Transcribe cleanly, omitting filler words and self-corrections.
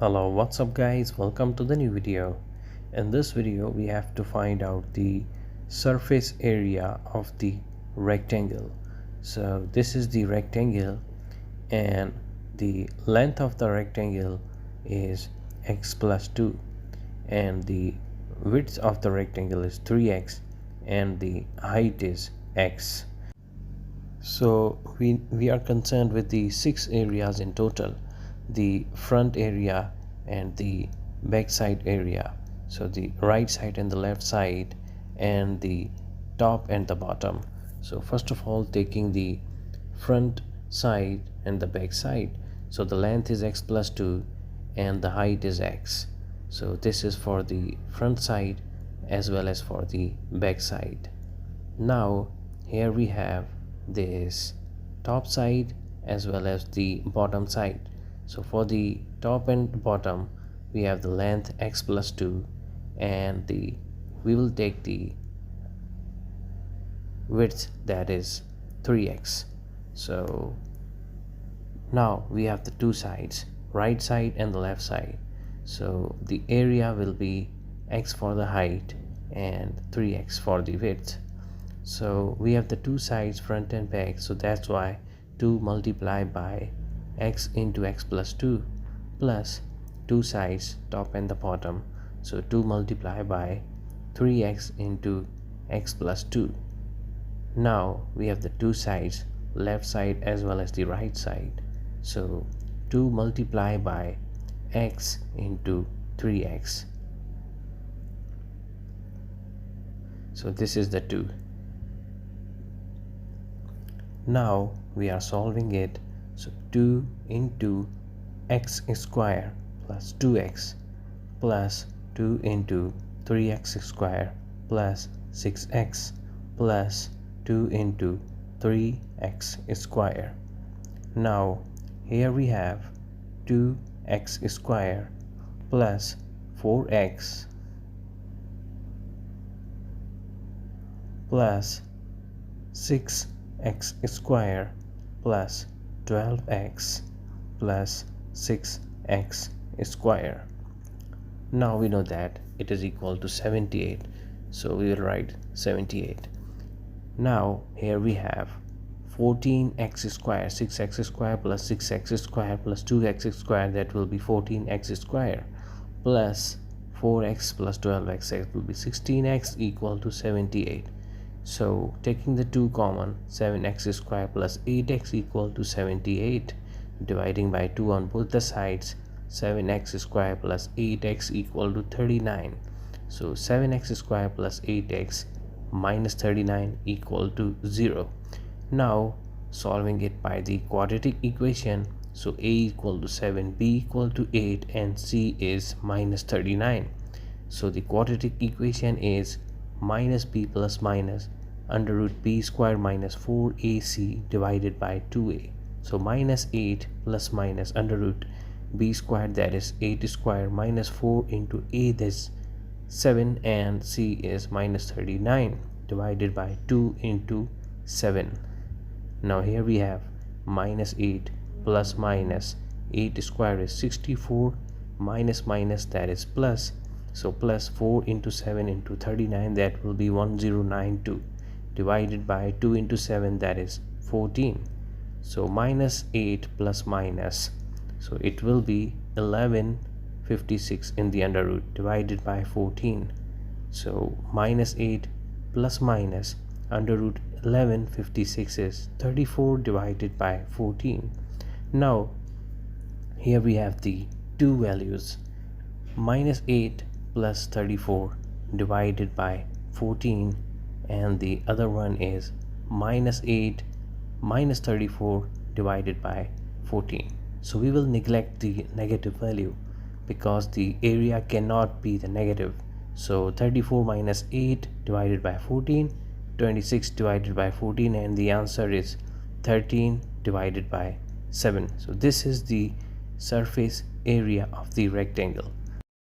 Hello, what's up guys? Welcome to the new video. In this video we have to find out the surface area of the rectangle. So this is the rectangle and the length of the rectangle is x plus 2 and the width of the rectangle is 3x and the height is x. So we are concerned with the 6 areas in total: the front area and the back side area, so the right side and the left side, and the top and the bottom. So first of all, taking the front side and the back side, so the length is x plus 2 and the height is x. So this is for the front side as well as for the back side. Now here we have this top side as well as the bottom side. So for the top and bottom we have the length x plus 2 and we will take the width, that is 3x. So now we have the two sides, right side and the left side. So the area will be x for the height and 3x for the width. So we have the two sides, front and back, so that's why 2 multiplied by x into x plus 2 plus two sides, top and the bottom, so 2 multiplied by 3x into x plus 2. Now we have the two sides, left side as well as the right side, so 2 multiplied by x into 3x. So this is the 2. Now we are solving it. So 2 into x square plus 2x plus 2 into 3x square plus 6x plus 2 into 3x square. Now here we have 2x square plus 4x plus 6x square plus 12x plus 6x square. Now we know that it is equal to 78, so we will write 78. Now here we have 14x square, 6x square plus 6x square plus 2x square, that will be 14x square, plus 4x plus 12x, that will be 16x, equal to 78. So taking the 2 common, 7x square plus 8x equal to 78. Dividing by 2 on both the sides, 7x square plus 8x equal to 39. So 7x square plus 8x minus 39 equal to 0. Now solving it by the quadratic equation, so a equal to 7, b equal to 8, and c is minus 39. So the quadratic equation is minus b plus minus under root b square minus 4ac divided by 2a. So minus 8 plus minus under root b square, that is 8 square, minus 4 into a, that's 7, and c is minus 39 divided by 2 into 7. Now here we have minus 8 plus minus 8 square is 64, minus minus, that is plus. So plus 4 into 7 into 39, that will be 1092 divided by 2 into 7, that is 14. So minus 8 plus minus, so it will be 1156 in the under root divided by 14. So minus 8 plus minus under root 1156 is 34 divided by 14. Now here we have the two values, minus 8 plus 34 divided by 14, and the other one is minus 8 minus 34 divided by 14. So we will neglect the negative value because the area cannot be the negative. So 34 minus 8 divided by 14, 26 divided by 14, and the answer is 13 divided by 7. So this is the surface area of the rectangle.